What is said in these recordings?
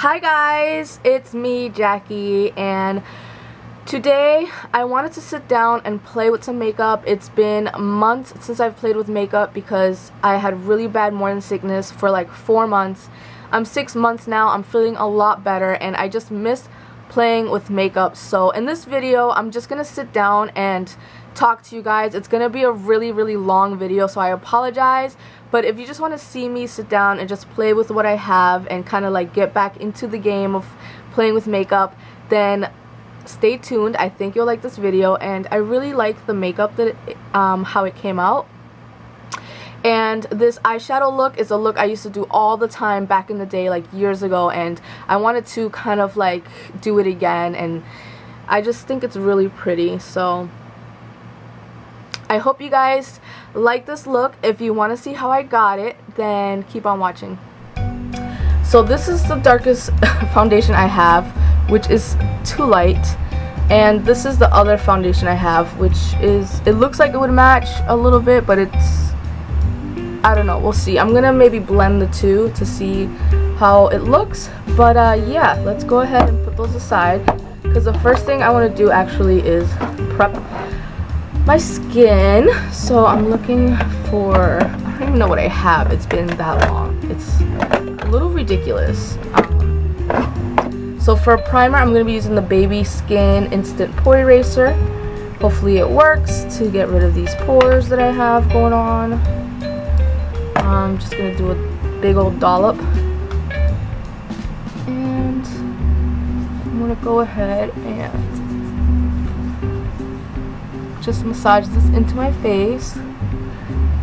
Hi guys, it's me, Jackie, and today I wanted to sit down and play with some makeup. It's been months since I've played with makeup because I had really bad morning sickness for like 4 months. I'm 6 months now. I'm feeling a lot better and I just miss playing with makeup. So in this video, I'm just gonna sit down and talk to you guys. It's gonna be a really long video, so I apologize. But if you just want to see me sit down and just play with what I have and kind of like get back into the game of playing with makeup, then stay tuned. I think you'll like this video, and I really like the makeup that how it came out. And this eyeshadow look is a look I used to do all the time back in the day, like years ago, and I wanted to kind of like do it again, and I just think it's really pretty. So I hope you guys like this look. If you want to see how I got it, then keep on watching. So this is the darkest foundation I have, which is too light, and this is the other foundation I have, which is, it looks like it would match a little bit, but it's, I don't know, we'll see. I'm gonna maybe blend the two to see how it looks, but yeah, let's go ahead and put those aside, because the first thing I want to do actually is prep my skin. So I'm looking for, I don't even know what I have. It's been that long. It's a little ridiculous. So for a primer, I'm going to be using the Baby Skin Instant Pore Eraser. Hopefully it works to get rid of these pores that I have going on. I'm just going to do a big old dollop. And I'm going to go ahead and just massage this into my face.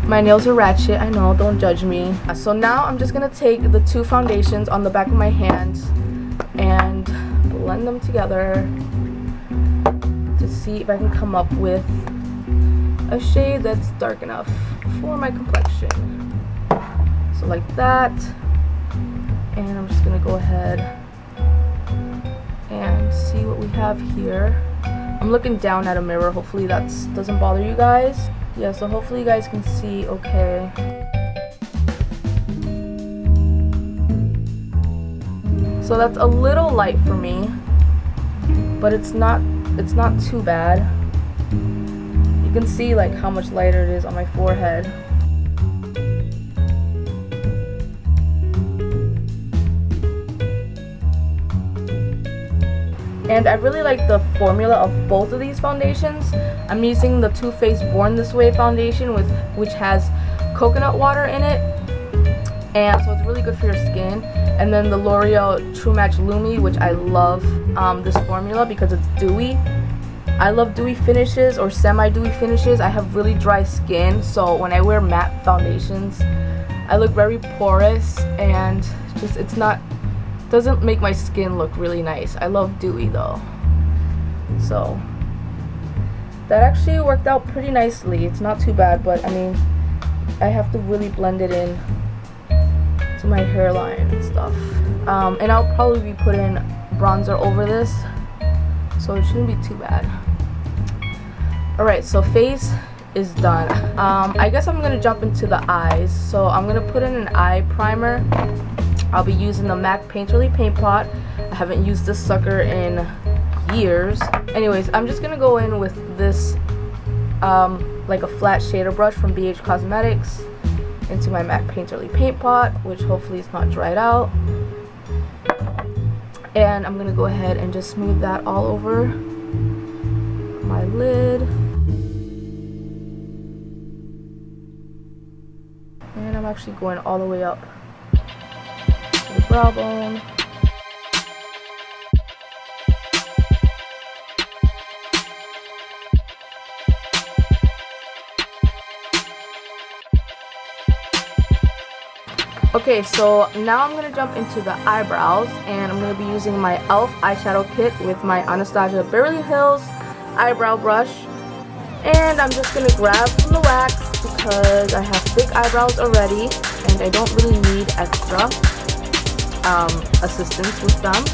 My nails are ratchet, I know, don't judge me. So now I'm just gonna take the two foundations on the back of my hands and blend them together to see if I can come up with a shade that's dark enough for my complexion. So like that, and I'm just gonna go ahead and see what we have here. I'm looking down at a mirror. Hopefully that doesn't bother you guys. Yeah, so hopefully you guys can see okay. So that's a little light for me, but it's not too bad. You can see like how much lighter it is on my forehead. And I really like the formula of both of these foundations. I'm using the Too Faced Born This Way foundation, which has coconut water in it, and so it's really good for your skin. And then the L'Oreal True Match Lumi, which I love this formula because it's dewy. I love dewy finishes or semi-dewy finishes. I have really dry skin, so when I wear matte foundations, I look very porous, and just doesn't make my skin look really nice. I love dewy though. So that actually worked out pretty nicely. It's not too bad, but I mean, I have to really blend it in to my hairline and stuff. And I'll probably be putting bronzer over this, so it shouldn't be too bad. Alright, so face is done. I guess I'm gonna jump into the eyes. So I'm gonna put in an eye primer. I'll be using the MAC Painterly Paint Pot. I haven't used this sucker in years. Anyways, I'm just gonna go in with this like a flat shader brush from BH Cosmetics into my MAC Painterly Paint Pot, which hopefully is not dried out. And I'm gonna go ahead and just smooth that all over my lid. And I'm actually going all the way up the brow bone. Okay, so now I'm going to jump into the eyebrows, and I'm going to be using my e.l.f. eyeshadow kit with my Anastasia Beverly Hills eyebrow brush. And I'm just going to grab from the wax because I have thick eyebrows already and I don't really need extra assistance with them.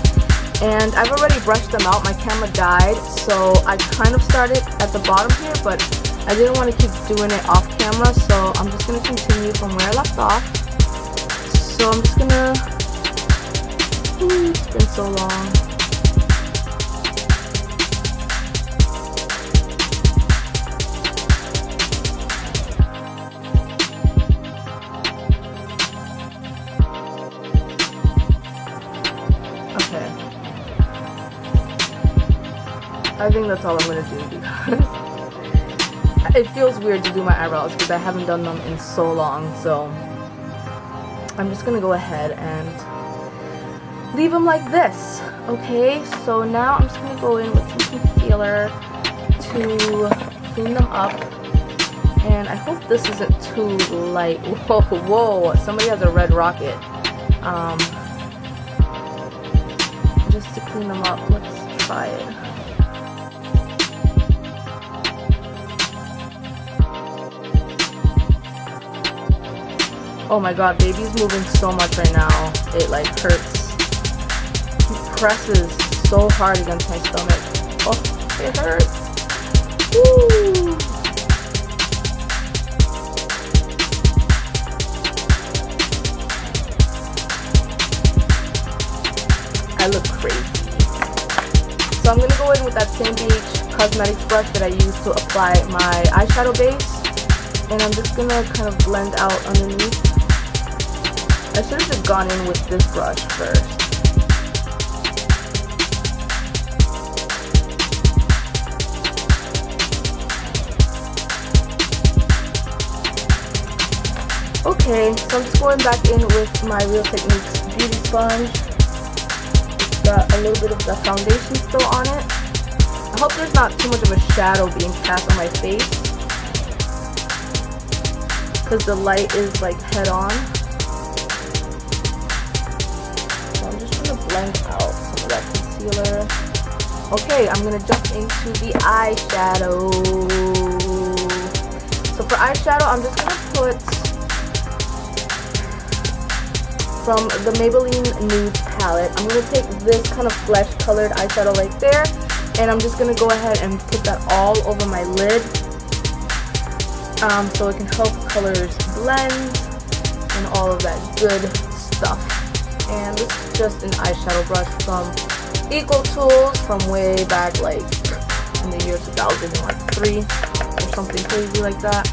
And I've already brushed them out. My camera died, so I kind of started at the bottom here, but I didn't want to keep doing it off camera, so I'm just going to continue from where I left off. So I'm just going to Ooh, it's been so long. Okay. I think that's all I'm gonna do because it feels weird to do my eyebrows because I haven't done them in so long, so I'm just gonna go ahead and leave them like this. Okay, so now I'm just gonna go in with some concealer to clean them up, and I hope this isn't too light. Whoa, whoa, somebody has a red rocket. Just to clean them up, let's try it. Oh my god, baby's moving so much right now. It like hurts. He presses so hard against my stomach. Oh, it hurts. Woo! I look crazy. So I'm gonna go in with that same BH Cosmetics brush that I used to apply my eyeshadow base. And I'm just gonna kind of blend out underneath. I should have just gone in with this brush first. Okay, so I'm just going back in with my Real Techniques beauty sponge. It's got a little bit of the foundation still on it. I hope there's not too much of a shadow being cast on my face, because the light is like head on. Blend out some of that concealer. Okay, I'm gonna jump into the eyeshadow. So for eyeshadow, I'm just gonna put from the Maybelline Nude palette. I'm gonna take this kind of flesh colored eyeshadow right there, and I'm just gonna go ahead and put that all over my lid, so it can help colors blend and all of that good stuff. And this is just an eyeshadow brush from Equal Tools from way back, like in the year 2003 or something crazy like that.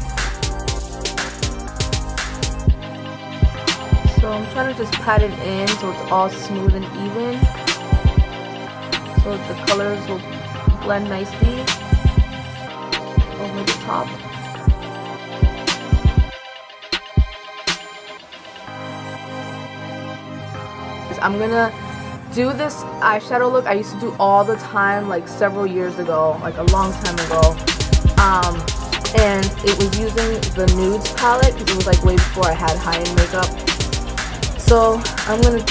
So I'm trying to just pat it in so it's all smooth and even, so the colors will blend nicely over the top. I'm gonna do this eyeshadow look I used to do all the time, like several years ago, like a long time ago, and it was using the Nudes palette because it was like way before I had high-end makeup. So I'm just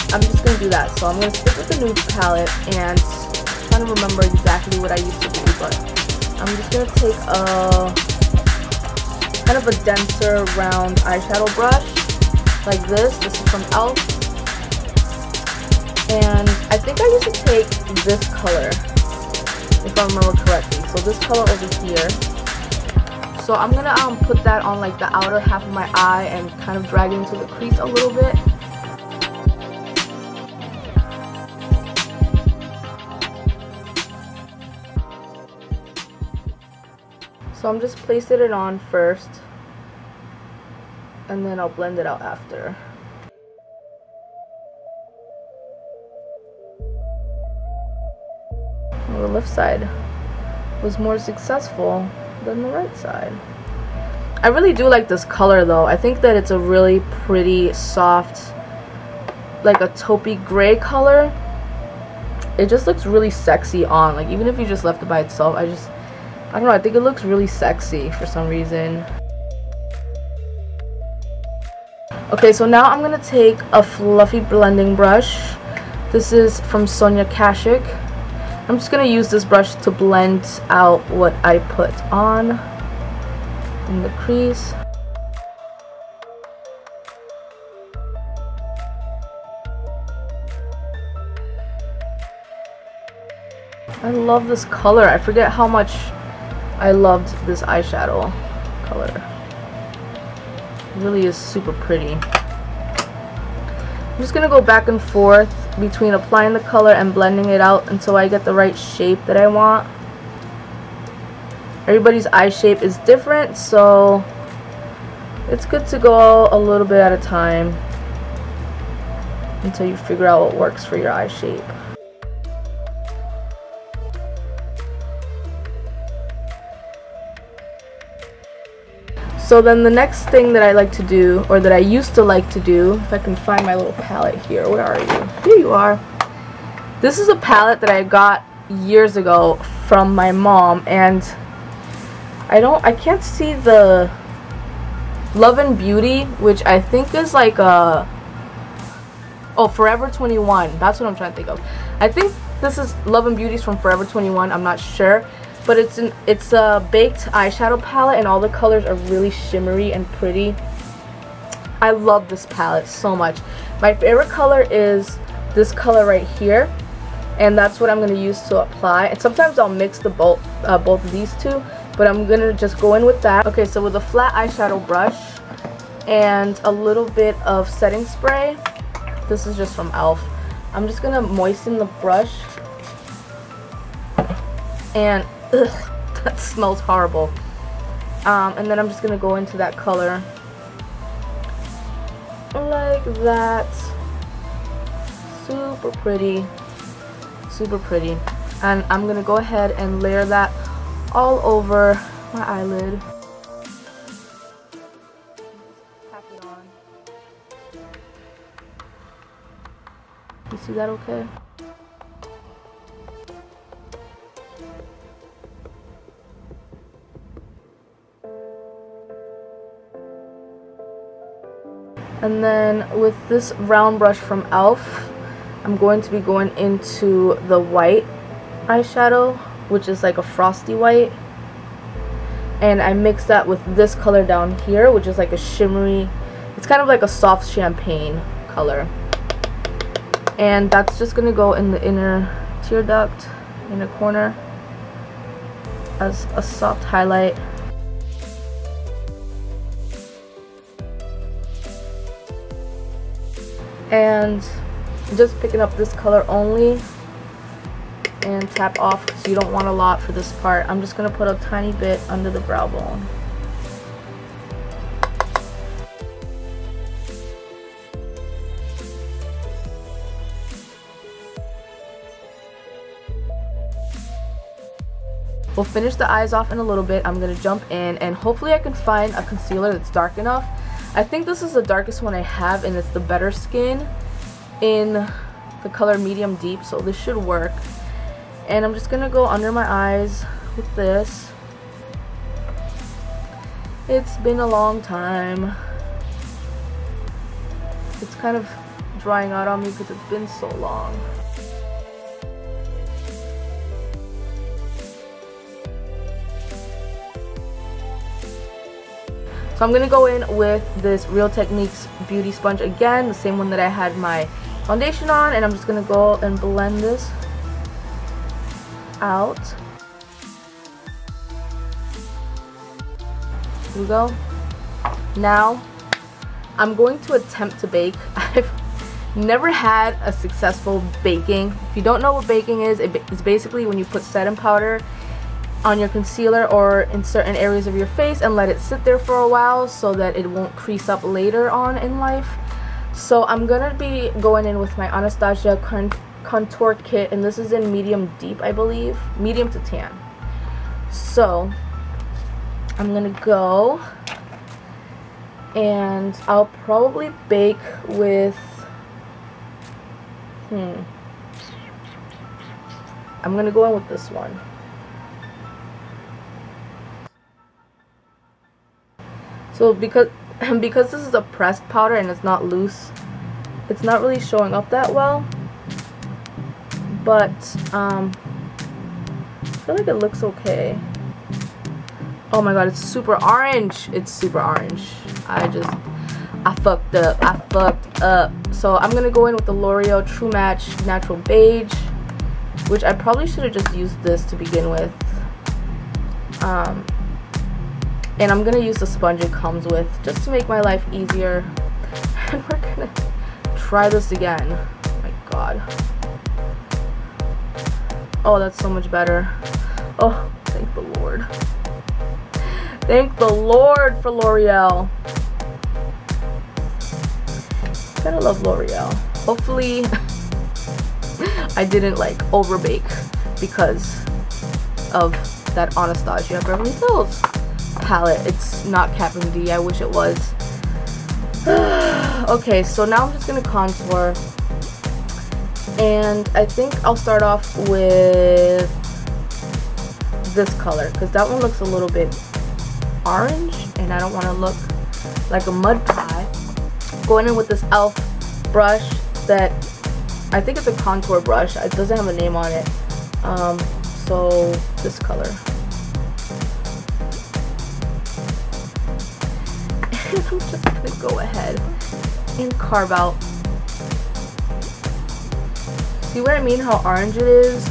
gonna do that. So I'm gonna stick with the Nudes palette and I'm trying to remember exactly what I used to do, but I'm just gonna take a kind of a denser round eyeshadow brush like this. This is from e.l.f. And I think I used to take this color, if I remember correctly. So this color over here. So I'm gonna put that on like the outer half of my eye and kind of drag it into the crease a little bit. So I'm just placing it on first, and then I'll blend it out after. The left side was more successful than the right side. I really do like this color though. I think that it's a really pretty soft, like a taupey gray color. It just looks really sexy on, like even if you just left it by itself, I don't know, I think it looks really sexy for some reason. Okay, so now I'm gonna take a fluffy blending brush. This is from Sonia Kashuk. I'm just going to use this brush to blend out what I put on in the crease. I love this color. I forget how much I loved this eyeshadow color. It really is super pretty. I'm just going to go back and forth between applying the color and blending it out until I get the right shape that I want. Everybody's eye shape is different, so it's good to go a little bit at a time until you figure out what works for your eye shape. So then the next thing that I like to do, or that I used to like to do, if I can find my little palette here, where are you? Here you are. This is a palette that I got years ago from my mom, and I can't see the Love and Beauty, which I think is like a, oh, Forever 21. That's what I'm trying to think of. I think this is Love and Beauty's from Forever 21. I'm not sure. But it's a baked eyeshadow palette, and all the colors are really shimmery and pretty. I love this palette so much. My favorite color is this color right here, and that's what I'm going to use to apply. And sometimes I'll mix the both of these two, but I'm going to just go in with that. Okay, so with a flat eyeshadow brush and a little bit of setting spray, this is just from e.l.f. I'm just going to moisten the brush, and ugh, that smells horrible. And then I'm just gonna go into that color like that. Super pretty, super pretty. And I'm gonna go ahead and layer that all over my eyelid. Tap it on. You see that okay? And then with this round brush from e.l.f., I'm going to be going into the white eyeshadow, which is like a frosty white. And I mix that with this color down here, which is like a shimmery, it's kind of like a soft champagne color. And that's just going to go in the inner tear duct, inner corner, as a soft highlight. And just picking up this color only and tap off, because you don't want a lot for this part. I'm just going to put a tiny bit under the brow bone. We'll finish the eyes off in a little bit. I'm going to jump in, and hopefully I can find a concealer that's dark enough. I think this is the darkest one I have, and it's the Better Skin in the color medium deep, so this should work. And I'm just gonna go under my eyes with this. It's been a long time. It's kind of drying out on me because it's been so long. So I'm going to go in with this Real Techniques beauty sponge again, the same one that I had my foundation on, and I'm just going to go and blend this out. Here we go. Now, I'm going to attempt to bake. I've never had a successful baking. If you don't know what baking is, it's basically when you put setting powder on your concealer or in certain areas of your face and let it sit there for a while so that it won't crease up later on in life. So I'm gonna be going in with my Anastasia contour kit, and this is in medium deep, I believe, medium to tan. So I'm gonna go, and I'll probably bake with I'm gonna go in with this one. So because this is a pressed powder and it's not loose, it's not really showing up that well. But I feel like it looks okay. Oh my god, it's super orange. It's super orange. I fucked up. So I'm gonna go in with the L'Oreal True Match Natural Beige, which I probably should have just used this to begin with. And I'm gonna use the sponge it comes with just to make my life easier. And we're gonna try this again. Oh my god. Oh, that's so much better. Oh, thank the Lord. Thank the Lord for L'Oreal. Gotta love L'Oreal. Hopefully I didn't like overbake because of that Anastasia Beverly Hills palette. It's not Capping D. I wish it was. Okay, so now I'm just gonna contour, and I think I'll start off with this color because that one looks a little bit orange and I don't want to look like a mud pie. Going in with this e.l.f. brush that I think it's a contour brush. It doesn't have a name on it. So this color. And I'm just gonna go ahead and carve out. See what I mean? How orange it is?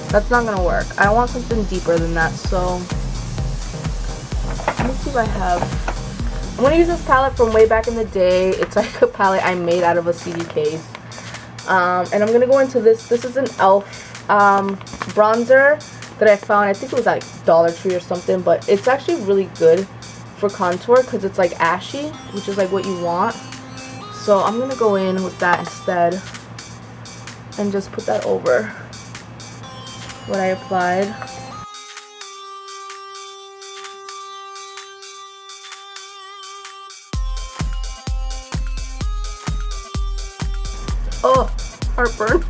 That's not gonna work. I want something deeper than that. So let me see if I have. I'm gonna use this palette from way back in the day. It's like a palette I made out of a CD case. And I'm gonna go into this. This is an e.l.f. Bronzer that I found. I think it was like Dollar Tree or something, but it's actually really good for contour because it's like ashy, which is like what you want. So I'm gonna go in with that instead and just put that over what I applied. Oh, heartburn.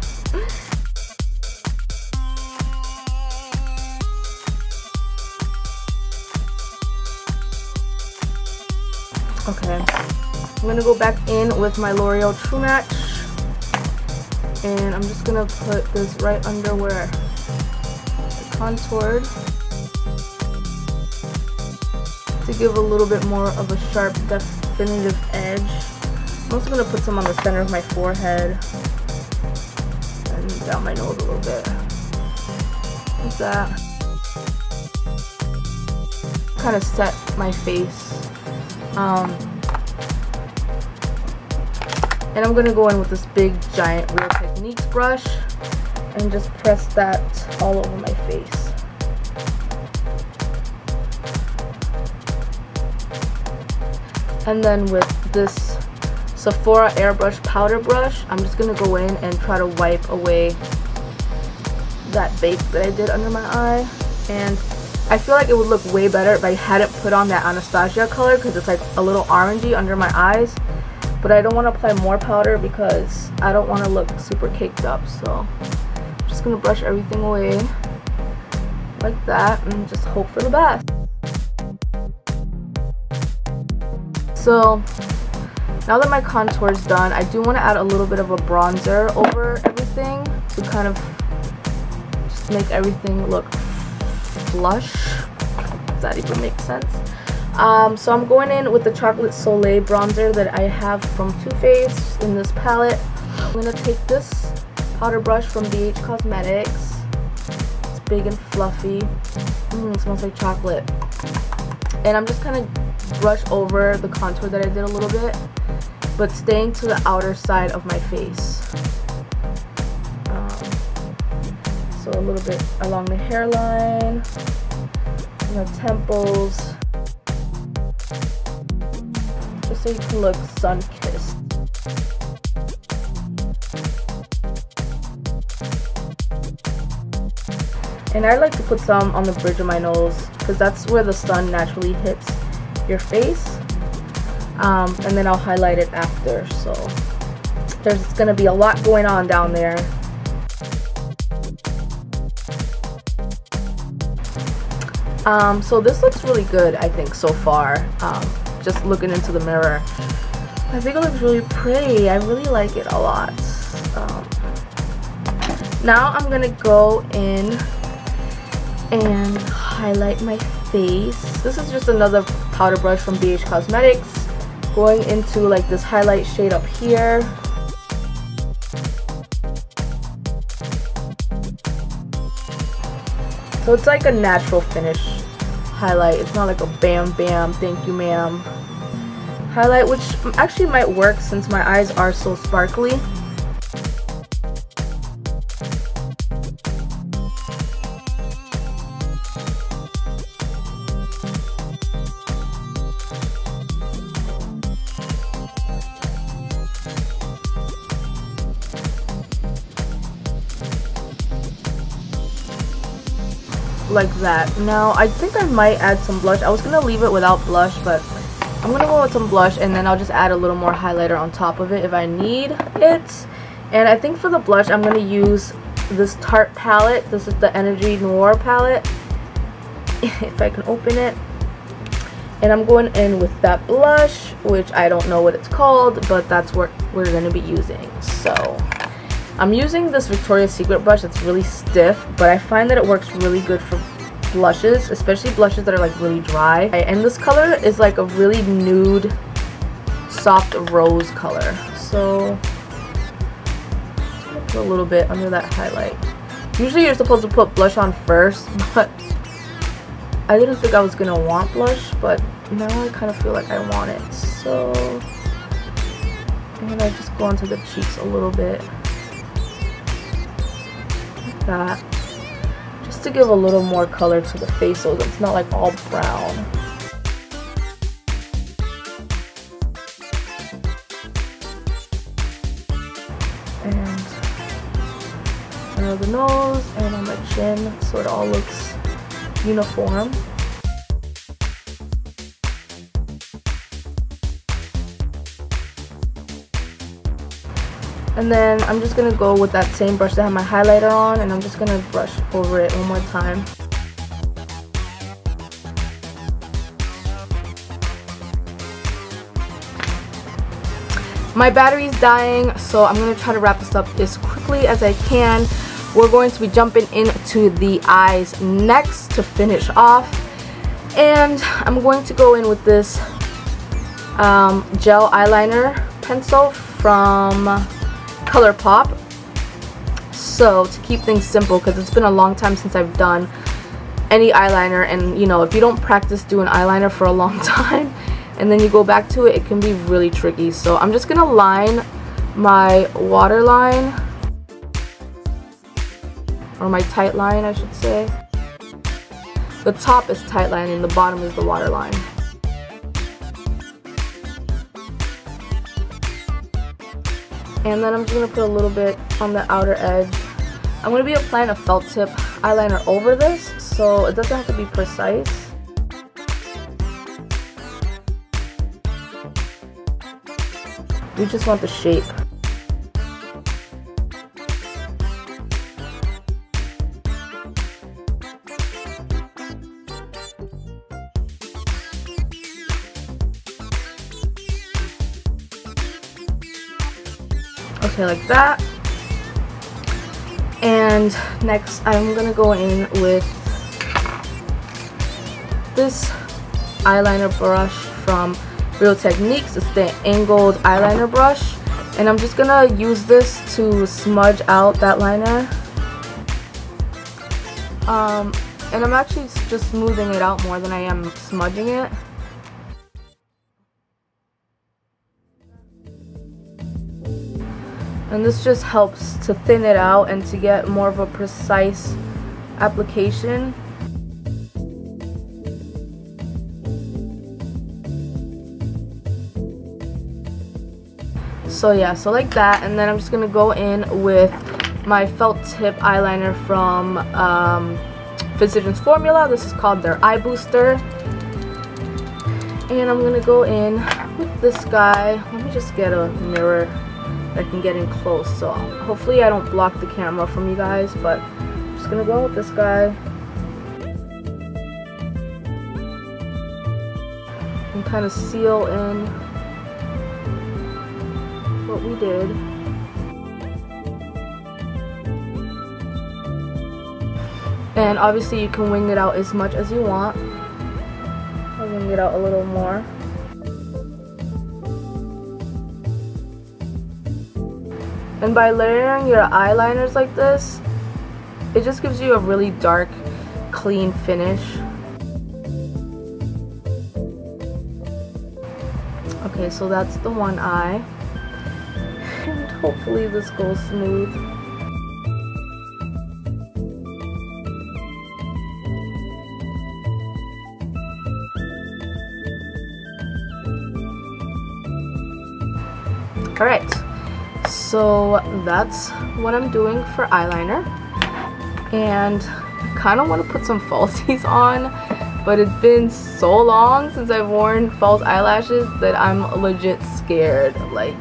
Okay, I'm gonna go back in with my L'Oreal True Match, and I'm just gonna put this right under where I contoured to give a little bit more of a sharp, definitive edge. I'm also going to put some on the center of my forehead and down my nose a little bit. Like that. Kind of set my face. And I'm going to go in with this big, giant Real Techniques brush and just press that all over my face. And then with this Sephora Airbrush Powder Brush, I'm just going to go in and try to wipe away that bake that I did under my eye. And I feel like it would look way better if I hadn't put on that Anastasia color because it's like a little orangey under my eyes. But I don't want to apply more powder because I don't want to look super caked up. So I'm just going to brush everything away like that and just hope for the best. So now that my contour is done, I do want to add a little bit of a bronzer over everything to kind of just make everything look flush, if that even makes sense. So I'm going in with the Chocolate Soleil bronzer that I have from Too Faced in this palette. I'm going to take this powder brush from BH Cosmetics. It's big and fluffy. It smells like chocolate. And I'm just kind of brush over the contour that I did a little bit, but staying to the outer side of my face. So a little bit along the hairline, and the temples, just so you can look sun-kissed. And I like to put some on the bridge of my nose because that's where the sun naturally hits your face. And then I'll highlight it after. So there's going to be a lot going on down there. So this looks really good, I think, so far. Just looking into the mirror, I think it looks really pretty. I really like it a lot. Now I'm gonna go in and highlight my face. This is just another powder brush from BH Cosmetics, going into like this highlight shade up here. So it's like a natural finish highlight. It's not like a bam bam thank you ma'am highlight, which actually might work since my eyes are so sparkly. like that. Now I think I might add some blush. I was gonna leave it without blush, but I'm gonna go with some blush, and then I'll just add a little more highlighter on top of it if I need it. And I think for the blush I'm gonna use this Tarte palette. This is the Energy Noir palette, if I can open it. And I'm going in with that blush, which I don't know what it's called, but that's what we're gonna be using. So I'm using this Victoria's Secret brush. It's really stiff, but I find that it works really good for blushes, especially blushes that are like really dry. And this color is like a really nude, soft rose color. So just gonna put a little bit under that highlight. Usually you're supposed to put blush on first, but I didn't think I was gonna want blush, but now I kind of feel like I want it. So I'm gonna just go onto the cheeks a little bit, like that, just to give a little more color to the face so it's not like all brown. And under the nose and on my chin so it all looks uniform. And then I'm just going to go with that same brush that had my highlighter on, and I'm just going to brush over it one more time. My battery's dying, so I'm going to try to wrap this up as quickly as I can. We're going to be jumping into the eyes next to finish off. And I'm going to go in with this gel eyeliner pencil from ColourPop. So to keep things simple, because it's been a long time since I've done any eyeliner, and you know, if you don't practice doing eyeliner for a long time and then you go back to it, it can be really tricky. So I'm just gonna line my waterline, or my tight line I should say. The top is tight line and the bottom is the waterline. And then I'm just going to put a little bit on the outer edge. I'm going to be applying a felt tip eyeliner over this, so it doesn't have to be precise. We just want the shape. Okay, like that. And next I'm gonna go in with this eyeliner brush from Real Techniques. It's the angled eyeliner brush, and I'm just gonna use this to smudge out that liner. And I'm actually just smoothing it out more than I am smudging it. And this just helps to thin it out and to get more of a precise application. So yeah, so like that. And then I'm just gonna go in with my felt tip eyeliner from Physicians Formula. This is called their Eye Booster. And I'm gonna go in with this guy. Let me just get a mirror I can get in close, so hopefully I don't block the camera from you guys, but I'm just gonna go with this guy and kind of seal in what we did. And obviously you can wing it out as much as you want. I'll wing it out a little more. And by layering your eyeliners like this, it just gives you a really dark, clean finish. Okay, so that's the one eye. And hopefully this goes smooth. Alright. So that's what I'm doing for eyeliner, and I kind of want to put some falsies on, but it's been so long since I've worn false eyelashes that I'm legit scared. Like,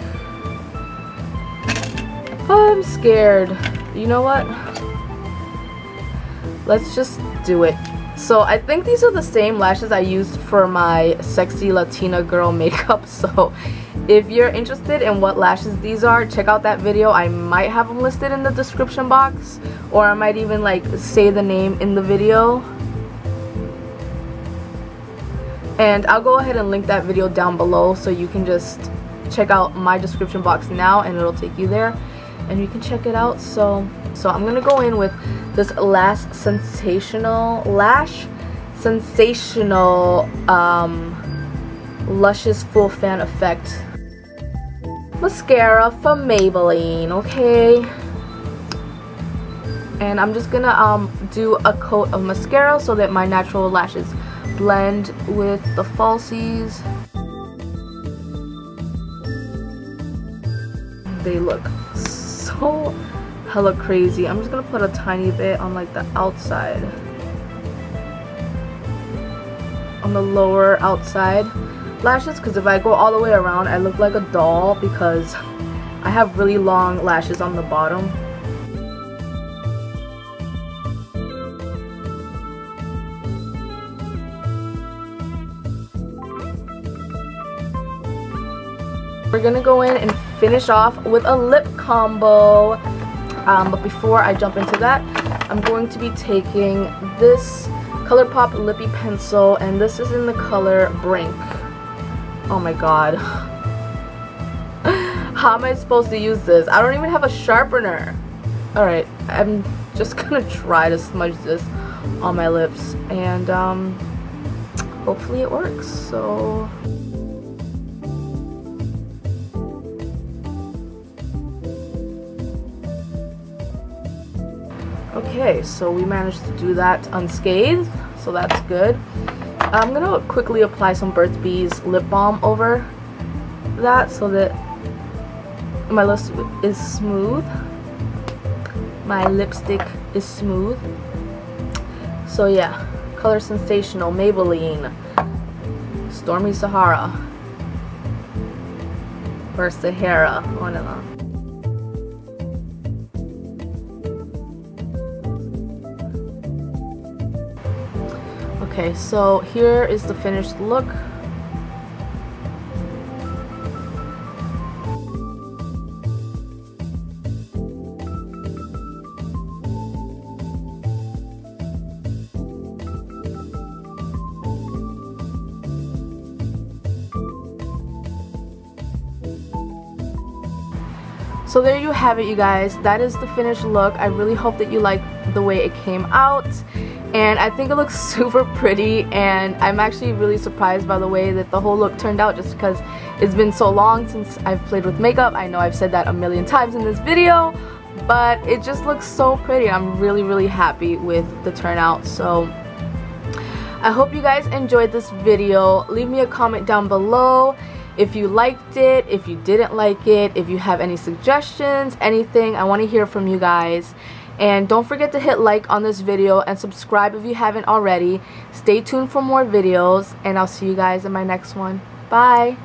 I'm scared. You know what? Let's just do it. So I think these are the same lashes I used for my sexy Latina girl makeup. So if you're interested in what lashes these are, check out that video. I might have them listed in the description box, or I might even like say the name in the video. And I'll go ahead and link that video down below, so you can just check out my description box now and it'll take you there and you can check it out. So I'm gonna go in with this sensational luscious full fan effect mascara from Maybelline, okay? And I'm just gonna do a coat of mascara so that my natural lashes blend with the falsies. They look so hella crazy. I'm just gonna put a tiny bit on like the outside, on the lower outside lashes, because if I go all the way around I look like a doll because I have really long lashes on the bottom. We're gonna go in and finish off with a lip combo. But before I jump into that, I'm going to be taking this ColourPop Lippy Pencil, and this is in the color Brink. Oh my god. How am I supposed to use this? I don't even have a sharpener. Alright, I'm just gonna try to smudge this on my lips, and hopefully it works. So okay, so we managed to do that unscathed, so that's good. I'm gonna quickly apply some Burt's Bees lip balm over that so that my lip is smooth. My lipstick is smooth. So yeah, color Sensational, Maybelline, Stormy Sahara, or Sahara, one of them. Okay, so here is the finished look. So there you have it, you guys. That is the finished look. I really hope that you like the way it came out, and I think it looks super pretty, and I'm actually really surprised by the way that the whole look turned out, just because it's been so long since I've played with makeup. I know I've said that a million times in this video, but it just looks so pretty. I'm really happy with the turnout. So I hope you guys enjoyed this video. Leave me a comment down below if you liked it, if you didn't like it, if you have any suggestions, anything. I want to hear from you guys. And don't forget to hit like on this video and subscribe if you haven't already. Stay tuned for more videos, and I'll see you guys in my next one. Bye!